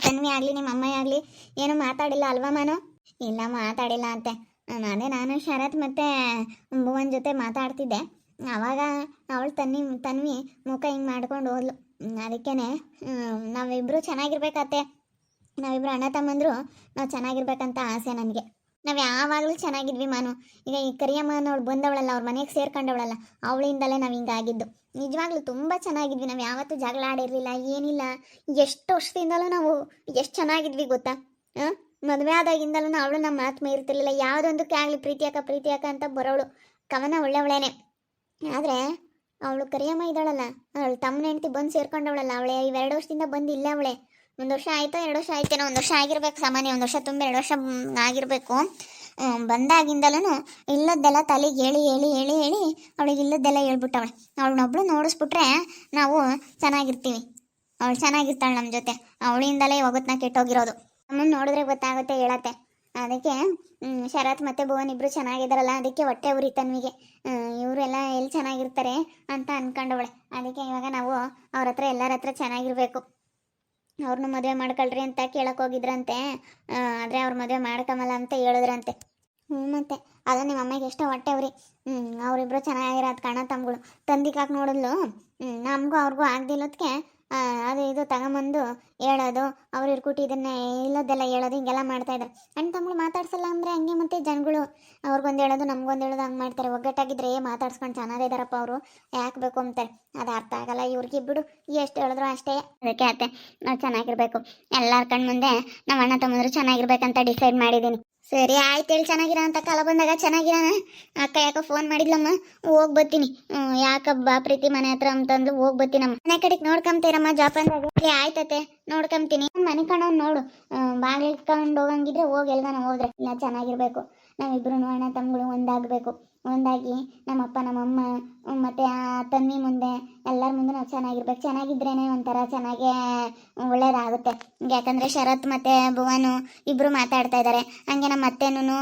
ತನ್ವಿ ಆಗಲಿ ನಿಮ್ಮ ಅಮ್ಮ ಆಗಲಿ ಏನು ಮಾತಾಡಿಲ್ಲ ಅಲ್ವಾ ಮಾನು? ಇಲ್ಲ ಮಾತಾಡಿಲ್ಲ ಅಂತೆ. ನಾನು ಶರತ್ ಮತ್ತು ಭುವನ್ ಜೊತೆ ಮಾತಾಡ್ತಿದ್ದೆ. ಆವಾಗ ಅವಳು ತನ್ವಿ ಮುಖ ಹಿಂಗೆ ಮಾಡ್ಕೊಂಡು ಹೋದ್ಲು. ಅದಕ್ಕೇ ನಾವಿಬ್ಬರು ಚೆನ್ನಾಗಿರ್ಬೇಕತ್ತೆ. ನಾವಿಬ್ಬರು ಅಣ್ಣ ತಮ್ಮಂದರು ನಾವು ಚೆನ್ನಾಗಿರ್ಬೇಕಂತ ಆಸೆ ನನಗೆ. ನಾವು ಯಾವಾಗಲೂ ಚೆನ್ನಾಗಿದ್ವಿ ಮಾನು. ಈಗ ಈ ಕರಿಯಮ್ಮನವಳು ಬಂದವಳಲ್ಲ, ಅವ್ರ ಮನೆಗೆ ಸೇರ್ಕೊಂಡವಳಲ್ಲ, ಅವಳಿಂದಲೇ ನಾವು ಹಿಂಗಾಗಿದ್ದು. ನಿಜವಾಗ್ಲೂ ತುಂಬ ಚೆನ್ನಾಗಿದ್ವಿ. ನಾವು ಯಾವತ್ತೂ ಜಗಳ ಆಡಿರಲಿಲ್ಲ, ಏನಿಲ್ಲ. ಎಷ್ಟು ವರ್ಷದಿಂದಲೂ ನಾವು ಎಷ್ಟು ಚೆನ್ನಾಗಿದ್ವಿ ಗೊತ್ತಾ? ಮದುವೆ ಆದಾಗಿಂದಲೂ ಅವಳು ನಮ್ಮ ಮಾತು ಮೀರ್ತಿರ್ಲಿಲ್ಲ. ಯಾವುದೊಂದಕ್ಕೆ ಆಗಲಿ ಪ್ರೀತಿ ಅಕ್ಕ ಅಂತ ಬರೋಳು. ಕವನ ಒಳ್ಳೆವಳೇನೆ. ಆದರೆ ಅವಳು ಕರಿಯಮ್ಮ ಇದ್ದಾಳಲ್ಲ, ಅವಳು ತಮ್ಮನ ಹೆಂಡತಿ ಬಂದು ಸೇರ್ಕೊಂಡವಳಲ್ಲ, ಅವಳೆ ಇವೆರಡು ವರ್ಷದಿಂದ ಬಂದು ಇಲ್ಲೇ ಅವಳೆ. 1 ವರ್ಷ ಆಯಿತೋ 2 ವರ್ಷ ಆಯ್ತೇನೋ, 1 ವರ್ಷ ಆಗಿರ್ಬೇಕು ಸಾಮಾನ್ಯ. 1 ವರ್ಷ ತುಂಬ 2 ವರ್ಷ ಆಗಿರಬೇಕು. ಬಂದಾಗಿಂದಲೂ ಇಲ್ಲದ್ದೆಲ್ಲ ತಲೆಗೆ ಹೇಳಿ ಹೇಳಿ ಹೇಳಿ ಹೇಳಿ ಅವಳಿಗೆ ಇಲ್ಲದ್ದೆಲ್ಲ ಹೇಳ್ಬಿಟ್ಟವಳೆ. ಅವಳನ್ನೊಬ್ಳು ನೋಡಿಸ್ಬಿಟ್ರೆ ನಾವು ಚೆನ್ನಾಗಿರ್ತೀವಿ. ಅವಳು ಚೆನ್ನಾಗಿರ್ತಾಳೆ ನಮ್ಮ ಜೊತೆ. ಅವಳಿಂದಲೇ ಒಗತ್ನ ಕೆಟ್ಟೋಗಿರೋದು. ನಮ್ಮನ್ನು ನೋಡಿದ್ರೆ ಗೊತ್ತಾಗುತ್ತೆ, ಹೇಳತ್ತೆ. ಅದಕ್ಕೆ ಶರತ್ ಮತ್ತು ಭುವನ್ ಇಬ್ಬರು ಚೆನ್ನಾಗಿದ್ದಾರಲ್ಲ, ಅದಕ್ಕೆ ಹೊಟ್ಟೆ ಉರಿ ತನ್ವಿಗೆ. ಇವರೆಲ್ಲ ಎಲ್ಲಿ ಚೆನ್ನಾಗಿರ್ತಾರೆ ಅಂತ ಅನ್ಕೊಂಡವಳೆ. ಅದಕ್ಕೆ ಇವಾಗ ನಾವು ಅವ್ರ ಹತ್ರ ಎಲ್ಲರ ಹತ್ರ ಚೆನ್ನಾಗಿರ್ಬೇಕು. ಅವ್ರನ್ನ ಮದುವೆ ಮಾಡ್ಕೊಳ್ರಿ ಅಂತ ಕೇಳಕ್ಕೆ ಹೋಗಿದ್ರಂತೆ. ಆದರೆ ಅವ್ರ ಮದುವೆ ಮಾಡ್ಕೊಂಬಲ್ಲ ಅಂತ ಹೇಳಿದ್ರಂತೆ. ಮತ್ತೆ ಅದು ನಿಮ್ಮ ಅಮ್ಮಗೆ ಎಷ್ಟೋ ಹೊಟ್ಟೆ ಅವ್ರಿ. ಅವರಿಬ್ರು ಚೆನ್ನಾಗಿರೋದು ಕಣ ತಮ್ಮಗಳು. ತಂದಿಕಾಕ್ ನೋಡಿದ್ಲು. ನಮಗೂ ಅವ್ರಿಗೂ ಆಗ್ದಿಲ್ಲದಕ್ಕೆ ಅದು ಇದು ತಗೊಂಬಂದು ಹೇಳೋದು, ಅವ್ರು ಇರ್ಕುಟಿ ಇದನ್ನೇ ಇಲ್ಲದೆಲ್ಲ ಹೇಳೋದು, ಹಿಂಗೆಲ್ಲ ಮಾಡ್ತಾಯಿದ್ದಾರೆ. ಅಣ್ಣ ತಮ್ಮಗಳು ಮಾತಾಡ್ಸಲ್ಲ ಅಂದರೆ ಹಂಗೆ. ಮತ್ತೆ ಜನಗಳು ಅವ್ರಿಗೊಂದು ಹೇಳೋದು ನಮಗೊಂದು ಹೇಳೋದು ಹಂಗೆ ಮಾಡ್ತಾರೆ. ಒಗ್ಗಟ್ಟಾಗಿದ್ದರೆ ಮಾತಾಡ್ಸ್ಕೊಂಡು ಚೆನ್ನಾಗಿದ್ದಾರಪ್ಪ ಅವರು, ಯಾಕೆ ಬೇಕು ಅಂತಾರೆ. ಅದು ಅರ್ಥ ಆಗಲ್ಲ ಇವ್ರಿಗೆ. ಬಿಡು, ಎಷ್ಟು ಹೇಳಿದ್ರು ಅಷ್ಟೇ. ಅದಕ್ಕೆ ಅತ್ತೆ ನಾವು ಚೆನ್ನಾಗಿರ್ಬೇಕು. ಎಲ್ಲರ ಕಣ್ಣು ಮುಂದೆ ನಮ್ಮ ಅಣ್ಣ ತಮ್ಮಂದ್ರು ಚೆನ್ನಾಗಿರ್ಬೇಕಂತ ಡಿಸೈಡ್ ಮಾಡಿದ್ದೀನಿ. ಸರಿ ಆಯ್ತು ಹೇಳಿ, ಚೆನ್ನಾಗಿರೋ ಅಂತ ಕಾಲ ಬಂದಾಗ ಚೆನ್ನಾಗಿರೋಣ. ಅಕ್ಕ ಯಾಕೋ ಫೋನ್ ಮಾಡಿದ್ಲಮ್ಮ, ಹೋಗಿ ಬರ್ತೀನಿ. ಯಾಕಬ್ಬ ಪ್ರೀತಿ ಮನೆ ಹತ್ರ ಅಂತಂದು ಹೋಗಿ ಬರ್ತೀನಮ್ಮ. ಮನೆ ಕಡೆಗೆ ನೋಡ್ಕೊಂತೀರಮ್ಮ ಜಾಪಂದಾಗ? ಆಯ್ತತೆ ನೋಡ್ಕೊಂತೀನಿ. ಮನೆ ಕಣ್ಣವ್ ನೋಡು, ಬಾಗಿಲು ಇಟ್ಕೊಂಡು ಹೋಗಂಗಿದ್ರೆ ಹೋಗಿ ಎಲ್ಗಾನ ಹೋದ್ರೆ. ಇಲ್ಲ ಚೆನ್ನಾಗಿರ್ಬೇಕು. ನಾವಿಬ್ರು ಅಣ್ಣ ತಮ್ಮಗಳು ಒಂದಾಗಬೇಕು. ಒಂದಾಗಿ ನಮ್ಮಪ್ಪ ನಮ್ಮಮ್ಮ ಮತ್ತು ತನ್ವಿ ಮುಂದೆ ಎಲ್ಲರ ಮುಂದೆ ನಾವು ಚೆನ್ನಾಗಿರ್ಬೇಕು. ಚೆನ್ನಾಗಿದ್ರೇ ಒಂಥರ ಚೆನ್ನಾಗೇ ಒಳ್ಳೇದಾಗುತ್ತೆ. ಯಾಕಂದರೆ ಶರತ್ ಮತ್ತು ಭುವನು ಇಬ್ಬರು ಮಾತಾಡ್ತಾ ಇದ್ದಾರೆ. ಹಂಗೆ ನಮ್ಮ ಅತ್ತೆನೂ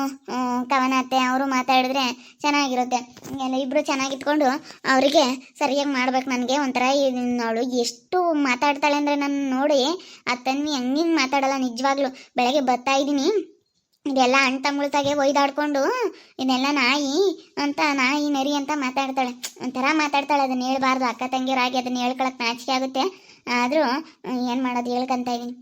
ಕವನ ಅತ್ತೆ ಅವರು ಮಾತಾಡಿದ್ರೆ ಚೆನ್ನಾಗಿರುತ್ತೆ. ಎಲ್ಲ ಇಬ್ಬರು ಚೆನ್ನಾಗಿಟ್ಕೊಂಡು ಅವರಿಗೆ ಸರಿಯಾಗಿ ಮಾಡ್ಬೇಕು. ನನಗೆ ಒಂಥರ ಅವಳು ಎಷ್ಟು ಮಾತಾಡ್ತಾಳೆ ಅಂದರೆ ನನ್ನ ನೋಡಿ ಆ ತನ್ವಿ ಹಂಗಿಂಗೆ ಮಾತಾಡಲ್ಲ ನಿಜವಾಗ್ಲೂ. ಬೆಳಗ್ಗೆ ಬರ್ತಾ ಇದ್ದೀನಿ, ಇದೆಲ್ಲ ಅಣ್ಣ ತಮ್ಮಳ್ತಾಗೆ ಒಯ್ದಾಡ್ಕೊಂಡು ಇದೆಲ್ಲ ನಾಯಿ ಅಂತ, ನಾಯಿ ನರಿ ಅಂತ ಮಾತಾಡ್ತಾಳೆ. ಒಂಥರ ಮಾತಾಡ್ತಾಳೆ. ಅದನ್ನ ಹೇಳ್ಬಾರ್ದು, ಅಕ್ಕ ತಂಗಿಯರಾಗಿ ಅದನ್ನ ಹೇಳ್ಕೊಳಕ್ಕೆ ನಾಚಿಕೆ ಆಗುತ್ತೆ. ಆದರೂ ಏನು ಮಾಡೋದು, ಹೇಳ್ಕೊಂತ ಇದ್ದೀನಿ.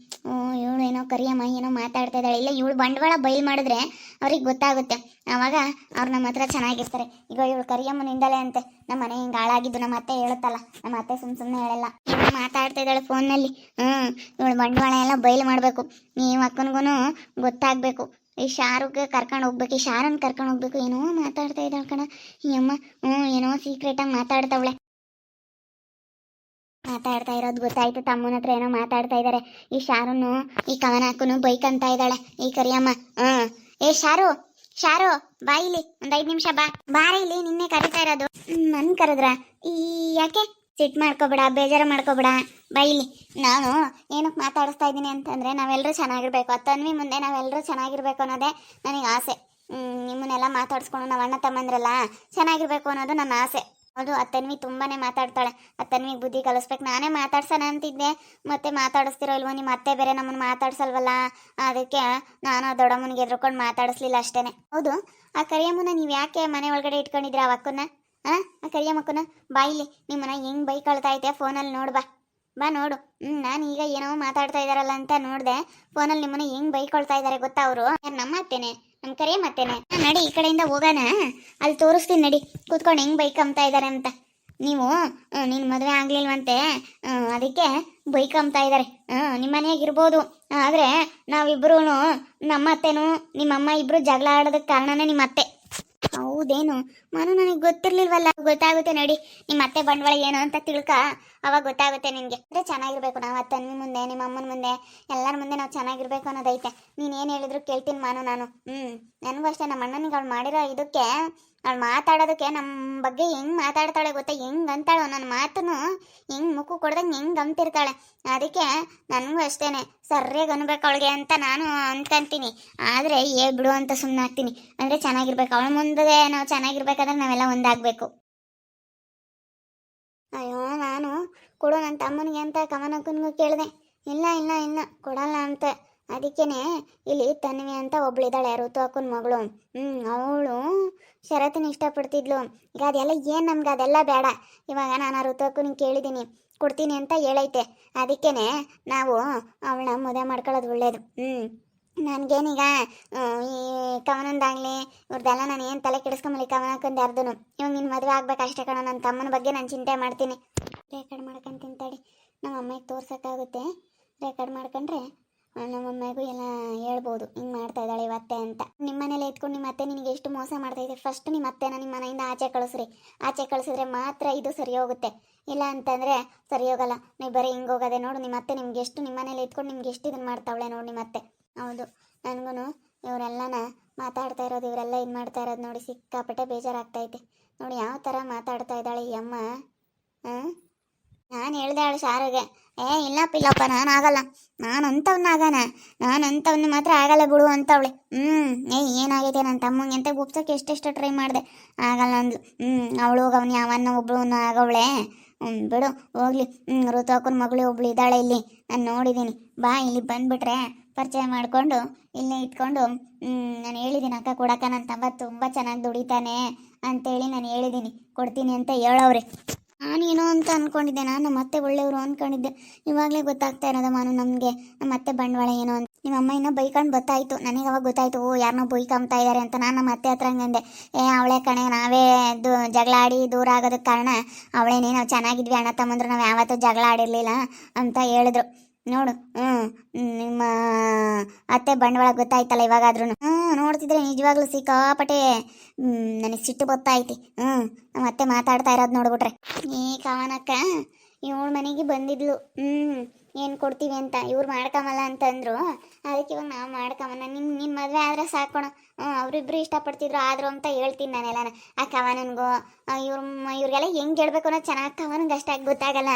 ಇವಳು ಏನೋ ಕರಿಯಮ್ಮ ಏನೋ ಮಾತಾಡ್ತಾ ಇದ್ದಾಳೆ. ಇಲ್ಲ ಇವಳು ಬಂಡವಾಳ ಬಯಲು ಮಾಡಿದ್ರೆ ಅವ್ರಿಗೆ ಗೊತ್ತಾಗುತ್ತೆ. ಆವಾಗ ಅವ್ರು ನಮ್ಮ ಹತ್ರ ಚೆನ್ನಾಗಿರ್ತಾರೆ. ಈಗ ಇವಳು ಕರಿಯಮ್ಮನಿಂದಲೇ ಅಂತೆ ನಮ್ಮ ಮನೆ ಹಿಂಗೆ ಹಾಳಾಗಿದ್ದು. ನಮ್ಮ ಅತ್ತೆ ಹೇಳುತ್ತಲ್ಲ, ನಮ್ಮ ಅತ್ತೆ ಸುಮ್ಮನೆ ಹೇಳಲ್ಲ. ಇವಳು ಮಾತಾಡ್ತಾ ಇದ್ದಾಳೆ ಫೋನ್ನಲ್ಲಿ. ಇವಳು ಬಂಡವಾಳ ಎಲ್ಲ ಬಯಲು ಮಾಡಬೇಕು. ನೀವು ಅಕ್ಕನಿಗೂ ಗೊತ್ತಾಗಬೇಕು. ಈ ಶಾರುಗೆ ಕರ್ಕೊಂಡು ಹೋಗ್ಬೇಕು, ಈ ಶಾರನ್ ಕರ್ಕೊಂಡು ಹೋಗ್ಬೇಕು. ಏನೋ ಮಾತಾಡ್ತಾ ಇದ್ದಾಳೆ ಕಣ ಈ ಅಮ್ಮ. ಏನೋ ಸೀಕ್ರೆಟಾಗಿ ಮಾತಾಡ್ತಾವಳೆ. ಮಾತಾಡ್ತಾ ಇರೋದು ಗೊತ್ತಾಯ್ತು. ತಮ್ಮನ ಹತ್ರ ಏನೋ ಮಾತಾಡ್ತಾ ಇದ್ದಾರೆ. ಈ ಶಾರುನು ಈ ಕವನ ಹಾಕುನು ಬೈಕ್ ಅಂತ ಇದ್ದಾಳೆ ಈ ಕರಿಯಮ್ಮ. ಏ ಶಾರು ಬಾ ಇಲ್ಲಿ, ಒಂದು 5 ನಿಮಿಷ ಬಾರ ಇಲ್ಲಿ. ನಿನ್ನೆ ಕರಿತಾ ಇರೋದು. ನನ್ ಕರೆದ್ರ? ಈ ಯಾಕೆ ಸಿಟ್ಟು ಮಾಡ್ಕೋಬೇಡ, ಬೇಜಾರು ಮಾಡ್ಕೋಬೇಡ, ಬಾ ಇಲ್ಲಿ. ನಾನು ಏನಕ್ಕೆ ಮಾತಾಡಿಸ್ತಾ ಇದ್ದೀನಿ ಅಂತಂದರೆ ನಾವೆಲ್ಲರೂ ಚೆನ್ನಾಗಿರ್ಬೇಕು. ತನ್ವಿ ಮುಂದೆ ನಾವೆಲ್ಲರೂ ಚೆನ್ನಾಗಿರ್ಬೇಕು ಅನ್ನೋದೇ ನನಗೆ ಆಸೆ. ನಿಮ್ಮನ್ನೆಲ್ಲ ಮಾತಾಡಿಸ್ಕೊಂಡು ನಾವು ಅಣ್ಣ ತಮ್ಮಂದ್ರಲ್ಲ ಚೆನ್ನಾಗಿರ್ಬೇಕು ಅನ್ನೋದು ನನ್ನ ಆಸೆ. ಹೌದು, ತನ್ವಿ ತುಂಬಾ ಮಾತಾಡ್ತಾಳೆ. ತನ್ವಿಗೆ ಬುದ್ಧಿ ಕಲಿಸ್ಬೇಕು. ನಾನೇ ಮಾತಾಡ್ಸೋಣ ಅಂತಿದ್ದೆ, ಮತ್ತೆ ಮಾತಾಡಿಸ್ತಿರೋ ಇಲ್ವೋ. ನಿಮ್ಮ ಅತ್ತೆ ಬೇರೆ ನಮ್ಮನ್ನು ಮಾತಾಡ್ಸಲ್ವಲ್ಲ, ಅದಕ್ಕೆ ನಾನು ದೊಡ್ಡಮ್ಮನಿಗೆ ಎದ್ರುಕೊಂಡು ಮಾತಾಡಿಸ್ಲಿಲ್ಲ ಅಷ್ಟೇ. ಹೌದು, ಆ ಕರಿಯಮ್ಮನ ನೀವು ಯಾಕೆ ಮನೆ ಒಳಗಡೆ ಇಟ್ಕೊಂಡಿದ್ರೆ ಆ ಅಕ್ಕನ್ನ? ಆ ಕರಿಯಮ್ಮಕ್ಕನ ಬಾ ಇಲ್ಲಿ. ನಿಮ್ಮನ್ನ ಹೆಂಗೆ ಬೈಕೊಳ್ತಾ ಐತೆ ಫೋನಲ್ಲಿ ನೋಡು. ಬಾ ನೋಡು. ನಾನು ಈಗ ಏನೋ ಮಾತಾಡ್ತಾ ಇದ್ದಾರಲ್ಲ ಅಂತ ನೋಡಿದೆ. ಫೋನಲ್ಲಿ ನಿಮ್ಮನ್ನ ಹೆಂಗೆ ಬೈಕೊಳ್ತಾ ಇದ್ದಾರೆ ಗೊತ್ತಾ ಅವರು? ನಮ್ಮ ಅತ್ತೇನೆ, ನಮ್ಮ ಕರಿಯಮ್ಮತ್ತೇನೆ. ನಡಿ ಈ ಕಡೆಯಿಂದ ಹೋಗೋಣ, ಅಲ್ಲಿ ತೋರಿಸ್ತೀನಿ ನಡಿ, ಕೂತ್ಕೊಂಡು ಹೆಂಗೆ ಬೈಕಂಬ್ತಾ ಇದ್ದಾರೆ ಅಂತ. ನೀವು ನಿನ್ನ ಮದುವೆ ಆಗ್ಲಿಲ್ವಂತೆ, ಅದಕ್ಕೆ ಬೈಕಂಬ್ತಾ ಇದ್ದಾರೆ. ನಿಮ್ಮ ಮನೆಯಾಗಿರ್ಬೋದು, ಆದರೆ ನಾವಿಬ್ಬರೂ ನಮ್ಮ ಅತ್ತೆನೂ ನಿಮ್ಮಮ್ಮ ಇಬ್ಬರು ಜಗಳ ಆಡೋದಕ್ಕೆ ಕಾರಣನೇ ನಿಮ್ಮ ಅತ್ತೆ. ಹೌದೇನು ಮನು, ನನಗೆ ಗೊತ್ತಿರ್ಲಿಲ್ವಲ್ಲ. ಗೊತ್ತಾಗುತ್ತೆ ನೋಡಿ, ನಿಮ್ಮ ಅತ್ತೆ ಬಂಡವಾಳ ಏನು ಅಂತ ತಿಳ್ಕ, ಅವಾಗ ಗೊತ್ತಾಗುತ್ತೆ ನಿನಗೆ. ಅಂದರೆ ಚೆನ್ನಾಗಿರ್ಬೇಕು ನಾವು. ತನ್ವಿ ಮುಂದೆ, ನಿಮ್ಮ ಅಮ್ಮನ ಮುಂದೆ, ಎಲ್ಲರ ಮುಂದೆ ನಾವು ಚೆನ್ನಾಗಿರ್ಬೇಕು ಅನ್ನೋದೈತೆ. ನೀನು ಏನು ಹೇಳಿದ್ರು ಕೇಳ್ತೀನಿ ಮಾನು ನಾನು. ನನಗೂ ಅಷ್ಟೇ. ನಮ್ಮ ಅಣ್ಣನಿಗೆ ಅವಳು ಮಾಡಿರೋ ಇದಕ್ಕೆ, ಅವಳು ಮಾತಾಡೋದಕ್ಕೆ ನಮ್ಮ ಬಗ್ಗೆ ಹೆಂಗೆ ಮಾತಾಡ್ತಾಳೆ ಗೊತ್ತಾ? ಹೆಂಗೆ ಅಂತಾಳು ನನ್ನ ಮಾತನ್ನು, ಹೆಂಗೆ ಮುಖ ಕೊಡ್ದಂಗೆ ಹೆಂಗೆ ಅಂತಿರ್ತಾಳೆ. ಅದಕ್ಕೆ ನನಗೂ ಅಷ್ಟೇ ಸರಿಯಾಗಿ ಅನ್ಬೇಕು ಅವಳಿಗೆ ಅಂತ ನಾನು ಅಂದ್ಕೊಂತೀನಿ. ಆದರೆ ಬಿಡು ಅಂತ ಸುಮ್ಮನೆ ಆಗ್ತೀನಿ. ಅಂದರೆ ಚೆನ್ನಾಗಿರ್ಬೇಕು. ಅವಳ ಮುಂದೆ ನಾವು ಚೆನ್ನಾಗಿರ್ಬೇಕಾದ್ರೆ ನಾವೆಲ್ಲ ಒಂದಾಗಬೇಕು. ಅಯ್ಯೋ, ನಾನು ಕೊಡು ನನ್ನ ತಮ್ಮನಿಗೆ ಅಂತ ಕಮನಕ್ಕನಿಗೂ ಕೇಳಿದೆ. ಇಲ್ಲ ಇಲ್ಲ ಇಲ್ಲ ಕೊಡಲ್ಲ ಅಂತ. ಅದಕ್ಕೇನೆ ಇಲ್ಲಿ ತನ್ವಿ ಅಂತ ಒಬ್ಳಿದ್ದಾಳೆ ಋತು ಅಕ್ಕನ ಮಗಳು. ಅವಳು ಶರತ್ನ ಇಷ್ಟಪಡ್ತಿದ್ಲು. ಈಗ ಅದೆಲ್ಲ ಏನು ನಮ್ಗೆ ಅದೆಲ್ಲ ಬೇಡ. ಇವಾಗ ನಾನು ಆ ಋತು ಅಕ್ಕನಿಗೆ ಕೇಳಿದ್ದೀನಿ, ಕೊಡ್ತೀನಿ ಅಂತ ಹೇಳೈತೆ. ಅದಕ್ಕೇನೆ ನಾವು ಅವಳನ್ನ ಮದುವೆ ಮಾಡ್ಕೊಳ್ಳೋದು ಒಳ್ಳೇದು. ನನಗೇನೀಗ ಈ ಕವನಂದಾಗಲಿ ಇವ್ರದ್ದೆಲ್ಲ ನಾನು ಏನು ತಲೆ ಕೆಡಿಸ್ಕೊಂಬಲ್ಲಿ ಕವನಕ್ಕಂದು ಯಾರ್ದು. ಇವಾಗ ನಿನ್ನ ಮದುವೆ ಆಗ್ಬೇಕು ಅಷ್ಟೇ ಕಣ. ನನ್ನ ತಮ್ಮನ ಬಗ್ಗೆ ನಾನು ಚಿಂತೆ ಮಾಡ್ತೀನಿ. ರೆಕಾರ್ಡ್ ಮಾಡ್ಕೊಂತೀನಿ ತಡಿ, ನಮ್ಮ ಅಮ್ಮಗೆ ತೋರ್ಸೋಕ್ಕಾಗುತ್ತೆ. ರೆಕಾರ್ಡ್ ಮಾಡ್ಕೊಂಡ್ರೆ ನಮ್ಮ ಅಮ್ಮೆಗೂ ಎಲ್ಲ ಹೇಳ್ಬೋದು, ಹಿಂಗೆ ಮಾಡ್ತಾ ಇದ್ದಾಳೆ ಇವತ್ತೆ ಅಂತ. ನಿಮ್ಮ ಮನೇಲಿ ಎತ್ಕೊಂಡು ನಿಮ್ಮ ಅತ್ತೆ ನಿನಗೆ ಎಷ್ಟು ಮೋಸ ಮಾಡ್ತಾಯಿದೆ. ಫಸ್ಟ್ ನಿಮ್ಮ ಅತ್ತೆನ ನಿಮ್ಮ ಮನೆಯಿಂದ ಆಚೆ ಕಳಿಸ್ರಿ. ಆಚೆ ಕಳಿಸಿದ್ರೆ ಮಾತ್ರ ಇದು ಸರಿ ಹೋಗುತ್ತೆ. ಇಲ್ಲ ಅಂತಂದರೆ ಸರಿ ಹೋಗಲ್ಲ. ನೀವು ಬರೀ ಹಿಂಗೆ ಹೋಗೋದೆ ನೋಡು. ನಿಮ್ಮ ಅತ್ತೆ ನಿಮ್ಗೆ ಎಷ್ಟು ನಿಮ್ಮ ಮನೇಲಿ ಎತ್ಕೊಂಡು ನಿಮ್ಗೆ ಎಷ್ಟು ಇದನ್ನು ಮಾಡ್ತಾವಳೆ ನೋಡು ನಿಮ್ಮ ಅತ್ತೆ. ಹೌದು, ನನಗೂ ಇವರೆಲ್ಲನ ಮಾತಾಡ್ತಾ ಇರೋದು, ಇವರೆಲ್ಲ ಇದು ಮಾಡ್ತಾ ಇರೋದು ನೋಡಿ ಸಿಕ್ಕಾಪಟ್ಟೆ ಬೇಜಾರಾಗ್ತೈತೆ. ನೋಡಿ ಯಾವ ಥರ ಮಾತಾಡ್ತಾ ಇದ್ದಾಳೆ ಈ ಅಮ್ಮ. ನಾನು ಹೇಳ್ದೆ ಅವಳು ಶಾರುಗೆ, ಇಲ್ಲಪ್ಪ ನಾನು ಆಗಲ್ಲ, ನಾನು ಅಂಥವ್ನ ಮಾತ್ರ ಆಗಲ್ಲ ಬಿಡು ಅಂತವಳೆ. ಏನಾಗೈತೆ ನನ್ನ ತಮ್ಮಂಗೆ ಅಂತ ಗುಪ್ಸಕ್ಕೆ ಎಷ್ಟೆಷ್ಟು ಟ್ರೈ ಮಾಡಿದೆ, ಆಗಲ್ಲ ಅಂದ್ಲು. ಅವಳು ಅವನು ಯಾವನ್ನ ಒಬ್ಳು ಆಗವಳೆ. ಬಿಡು ಹೋಗ್ಲಿ. ಋತು ಅಕ್ಕನ ಮಗಳು ಒಬ್ಳು ಇದ್ದಾಳೆ ಇಲ್ಲಿ, ನಾನು ನೋಡಿದ್ದೀನಿ. ಬಾ ಇಲ್ಲಿ ಬಂದುಬಿಟ್ರೆ ಪರಿಚಯ ಮಾಡಿಕೊಂಡು ಇಲ್ಲೇ ಇಟ್ಕೊಂಡು ನಾನು ಹೇಳಿದ್ದೀನಿ ಅಕ್ಕ ಕೊಡಕ್ಕ, ನನ್ನ ತಮ್ಮ ತುಂಬ ಚೆನ್ನಾಗಿ ದುಡಿತಾನೆ ಅಂತೇಳಿ ನಾನು ಹೇಳಿದ್ದೀನಿ, ಕೊಡ್ತೀನಿ ಅಂತ ಹೇಳವ್ರೆ. ನಾನೇನೋ ಅಂತ ಅಂದ್ಕೊಂಡಿದ್ದೆ, ನಾನು ಮತ್ತೆ ಒಳ್ಳೆಯವರು ಅಂದ್ಕೊಂಡಿದ್ದೆ. ಇವಾಗಲೇ ಗೊತ್ತಾಗ್ತಾ ಇರೋದು ಮಾನು ನಮಗೆ ಮತ್ತೆ ಬಂಡವಾಳ ಏನು ಅಂತ. ನಿಮ್ಮಮ್ಮ ಇನ್ನೂ ಬೈಕೊಂಡು ಗೊತ್ತಾಯಿತು, ನನಗೆ ಅವಾಗ ಗೊತ್ತಾಯಿತು ಯಾರನ್ನೋ ಬೈಕೊಂಬ್ತಾ ಇದ್ದಾರೆ ಅಂತ. ನಾನು ನಮ್ಮ ಅತ್ತೆ ಹತ್ರ ಹಂಗಂದೆ, ಅವಳೆ ಕಣೆ, ನಾವೇ ಜಗಳ ಆಡಿ ದೂರ ಆಗೋದಕ್ಕೆ ಕಾರಣ ಅವಳೇನೇ, ನಾವು ಚೆನ್ನಾಗಿದ್ವಿ ಅಣ್ಣ ತಮ್ಮಂದ್ರು, ನಾವು ಯಾವತ್ತೂ ಜಗಳ ಆಡಿರಲಿಲ್ಲ ಅಂತ ಹೇಳಿದ್ರು. ನೋಡು ನಿಮ್ಮ ಅತ್ತೆ ಬಂಡವಾಳ ಗೊತ್ತಾಯ್ತಲ್ಲ ಇವಾಗಾದ್ರೂ. ನೋಡ್ತಿದ್ರೆ ನಿಜವಾಗ್ಲೂ ಸಿಕ್ಕಾಪಟ್ಟೆ ನನಗೆ ಸಿಟ್ಟು ಬರ್ತೈತಿ. ನಮ್ಮ ಅತ್ತೆ ಮಾತಾಡ್ತಾ ಇರೋದು ನೋಡ್ಬಿಟ್ರೆ. ಈ ಕವನಕ್ಕ ಇವಳ ಮನೆಗೆ ಬಂದಿದ್ಲು. ಏನು ಕೊಡ್ತೀವಿ ಅಂತ ಇವ್ರು ಮಾಡ್ಕೊಂಬಲ್ಲ ಅಂತಂದ್ರು. ಅದಕ್ಕೆ ಇವಾಗ ನಾವು ಮಾಡ್ಕೊಂಬಲ್ಲ. ನಿನ್ನ ಮದುವೆ ಆದರೆ ಸಾಕೋಣ. ಅವರಿಬ್ರು ಇಷ್ಟಪಡ್ತಿದ್ರು ಆದರು ಅಂತ ಹೇಳ್ತೀನಿ ನಾನೆಲ್ಲ. ಆ ಕವನನ್ಗೂ ಇವ್ರಿಗೆಲ್ಲ ಹೆಂಗೆ ಹೇಳ್ಬೇಕು ಅನ್ನೋದು ಚೆನ್ನಾಗಿ ಕವನಂಗೆ ಅಷ್ಟಾಗಿ ಗೊತ್ತಾಗಲ್ಲ.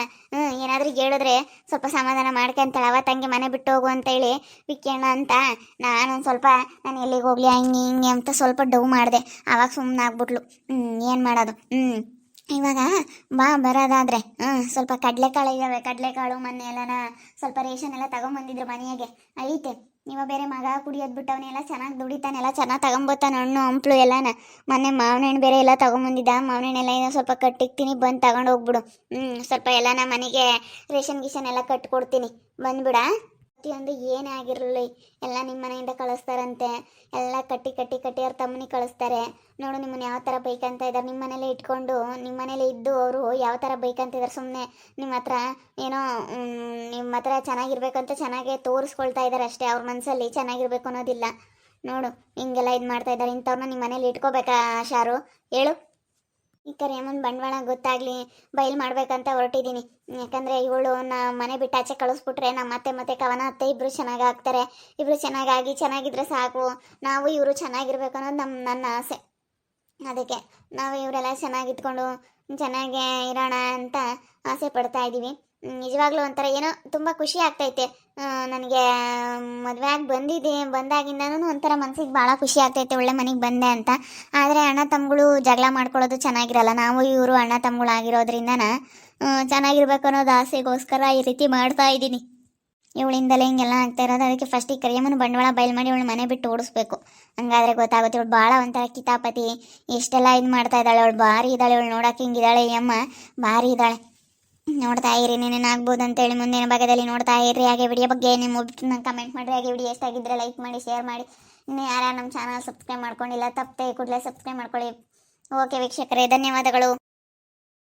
ಏನಾದರೂ ಹೇಳಿದ್ರೆ ಸ್ವಲ್ಪ ಸಮಾಧಾನ ಮಾಡ್ಕೊಂತಾಳೆ. ಅವತ್ತಂಗೆ ಮನೆ ಬಿಟ್ಟು ಹೋಗು ಅಂತೇಳಿ ವಿಕ್ಕೇಣ ಅಂತ ನಾನೊಂದು ಸ್ವಲ್ಪ ನಾನು ಎಲ್ಲಿಗೆ ಹೋಗ್ಲಿ ಹಂಗೆ ಹಿಂಗೆ ಅಂತ ಸ್ವಲ್ಪ ಡವ್ ಮಾಡಿದೆ. ಆವಾಗ ಸುಮ್ಮನೆ ಆಗ್ಬಿಟ್ಲು. ಏನು ಮಾಡೋದು. ಇವಾಗ ಬರೋದಾದರೆ ಸ್ವಲ್ಪ ಕಡಲೆಕಾಳು ಇದ್ದಾವೆ. ಕಡಲೆಕಾಳು ಮೊನ್ನೆ ಎಲ್ಲನ ಸ್ವಲ್ಪ ರೇಷನ್ ಎಲ್ಲ ತಗೊಂಬಂದಿದ್ರು ಮನೆಯಾಗೆ ಐತೆ. ಇವಾಗ ಬೇರೆ ಮಗ ಕುಡಿಯೋದು ಬಿಟ್ಟವನ್ನೆಲ್ಲ ಚೆನ್ನಾಗಿ ದುಡಿತಾನೆ, ಎಲ್ಲ ಚೆನ್ನಾಗಿ ತಗೊಂಬತ್ತಾನೆ. ಹಣ್ಣು ಹಂಪ್ಲು ಎಲ್ಲನ. ಮೊನ್ನೆ ಮಾವಿನ ಹಣ್ಣು ಬೇರೆ ಎಲ್ಲ ತಗೊಂಬಂದಿದ್ದ. ಮಾವಿನ ಹಣ್ಣೆಲ್ಲ ಏನೋ ಸ್ವಲ್ಪ ಕಟ್ಟಿಕ್ತೀನಿ, ಬಂದು ತಗೊಂಡು ಹೋಗ್ಬಿಡು. ಸ್ವಲ್ಪ ಎಲ್ಲನ ಮನೆಗೆ ರೇಷನ್ ಗಿಷನ್ ಎಲ್ಲ ಕಟ್ಕೊಡ್ತೀನಿ, ಬಂದ್ಬಿಡ. ಪ್ರತಿಯೊಂದು ಏನೇ ಆಗಿರಲಿ ಎಲ್ಲ ನಿಮ್ಮ ಮನೆಯಿಂದ ಕಳಿಸ್ತಾರಂತೆ. ಎಲ್ಲ ಕಟ್ಟಿ ಅವ್ರ ತಮ್ಮನಿಗೆ ಕಳಿಸ್ತಾರೆ. ನೋಡು ನಿಮ್ಮನ್ನು ಯಾವ ಥರ ಬೈಕಂತ ಇದ್ದಾರೆ. ನಿಮ್ಮ ಮನೇಲೆ ಇಟ್ಕೊಂಡು ನಿಮ್ಮ ಮನೇಲೆ ಇದ್ದು ಅವರು ಯಾವ ಥರ ಬೈಕಂತಿದ್ದಾರೆ. ಸುಮ್ಮನೆ ನಿಮ್ಮ ಹತ್ರ ಏನೋ ನಿಮ್ಮ ಹತ್ರ ಚೆನ್ನಾಗಿರ್ಬೇಕಂತ ಚೆನ್ನಾಗೇ ತೋರಿಸ್ಕೊಳ್ತಾ ಇದ್ದಾರೆ ಅಷ್ಟೇ. ಅವ್ರ ಮನಸ್ಸಲ್ಲಿ ಚೆನ್ನಾಗಿರ್ಬೇಕು ಅನ್ನೋದಿಲ್ಲ. ನೋಡು ಹಿಂಗೆಲ್ಲ ಇದು ಮಾಡ್ತಾ ಇದ್ದಾರೆ. ಇಂಥವ್ರನ್ನ ನಿಮ್ಮ ಮನೇಲಿ ಇಟ್ಕೋಬೇಕಾ ಶಾರು, ಹೇಳು. ಈ ಕರಿಯಮ್ಮನ ಬಂಡವಾಳ ಗೊತ್ತಾಗಲಿ ಬಯಲು ಮಾಡ್ಬೇಕಂತ ಹೊರಟಿದ್ದೀನಿ. ಯಾಕಂದರೆ ಇವಳು ಮನೆ ಬಿಟ್ಟು ಆಚೆ ಕಳಿಸ್ಬಿಟ್ರೆ ನಮ್ಮ ಅತ್ತೆ ಮತ್ತು ಕವನ ಅತ್ತೆ ಇಬ್ಬರು ಚೆನ್ನಾಗಿ ಆಗ್ತಾರೆ. ಇಬ್ಬರು ಚೆನ್ನಾಗಿ ಚೆನ್ನಾಗಿದ್ರೆ ಸಾಕು. ನಾವು ಇವರು ಚೆನ್ನಾಗಿರ್ಬೇಕು ಅನ್ನೋದು ನನ್ನ ಆಸೆ. ಅದಕ್ಕೆ ನಾವು ಇವರೆಲ್ಲ ಚೆನ್ನಾಗಿದ್ಕೊಂಡು ಚೆನ್ನಾಗೇ ಇರೋಣ ಅಂತ ಆಸೆ ಪಡ್ತಾ ಇದ್ದೀವಿ. ನಿಜವಾಗ್ಲೂ ಒಂಥರ ಏನೋ ತುಂಬ ಖುಷಿ ಆಗ್ತೈತೆ ನನಗೆ. ಮದುವೆ ಆಗಿ ಬಂದಾಗಿಂದನೂ ಒಂಥರ ಮನಸ್ಸಿಗೆ ಭಾಳ ಖುಷಿ ಆಗ್ತೈತೆ, ಒಳ್ಳೆ ಮನೆಗೆ ಬಂದೆ ಅಂತ. ಆದರೆ ಅಣ್ಣ ತಮ್ಮಗಳು ಜಗಳ ಮಾಡ್ಕೊಳ್ಳೋದು ಚೆನ್ನಾಗಿರಲ್ಲ. ನಾವು ಇವರು ಅಣ್ಣ ತಮ್ಮಗಳು ಆಗಿರೋದ್ರಿಂದನ ಚೆನ್ನಾಗಿರ್ಬೇಕು ಅನ್ನೋದು ಆಸೆಗೋಸ್ಕರ ಈ ರೀತಿ ಮಾಡ್ತಾ ಇದ್ದೀನಿ. ಇವಳಿಂದಲೇ ಹಿಂಗೆಲ್ಲ ಆಗ್ತಾ ಇರೋದು. ಅದಕ್ಕೆ ಫಸ್ಟ್ ಈ ಕರಿಯಮ್ಮನ ಬಂಡವಾಳ ಬಯಲು ಮಾಡಿ ಇವಳು ಮನೆ ಬಿಟ್ಟು ಓಡಿಸ್ಬೇಕು. ಹಂಗಾದ್ರೆ ಗೊತ್ತಾಗುತ್ತೆ. ಇವಳು ಭಾಳ ಒಂಥರ ಕಿತಾಪತಿ ಎಷ್ಟೆಲ್ಲ ಇದು ಮಾಡ್ತಾ ಇದ್ದಾಳೆ. ಅವಳು ಭಾರಿ ಇದ್ದಾಳೆ. ಇವಳು ನೋಡೋಕೆ ಹಿಂಗಿದ್ದಾಳೆ. ಈ ಅಮ್ಮ ಭಾರಿ ಇದ್ದಾಳೆ. ನೋಡ್ತಾ ಇರಿ, ನೀನೇನಾಗ್ಬೋದು ಅಂತೇಳಿ ಮುಂದಿನ ಭಾಗದಲ್ಲಿ ನೋಡ್ತಾ ಇರಿ. ಹಾಗೆ ವಿಡಿಯೋ ಬಗ್ಗೆ ನಿಮ್ಮ ನಂಗೆ ಕಮೆಂಟ್ ಮಾಡಿರಿ. ಹಾಗೆ ವಿಡಿಯೋ ಎಷ್ಟಾಗಿದ್ದರೆ ಲೈಕ್ ಮಾಡಿ, ಶೇರ್ ಮಾಡಿ. ಇನ್ನು ಯಾರು ನಮ್ಮ ಚಾನಲ್ ಸಬ್ಸ್ಕ್ರೈಬ್ ಮಾಡ್ಕೊಂಡಿಲ್ಲ ತಪ್ಪದೆ ಕೂಡಲೇ ಸಬ್ಸ್ಕ್ರೈಬ್ ಮಾಡ್ಕೊಳ್ಳಿ. ಓಕೆ ವೀಕ್ಷಕರೇ, ಧನ್ಯವಾದಗಳು.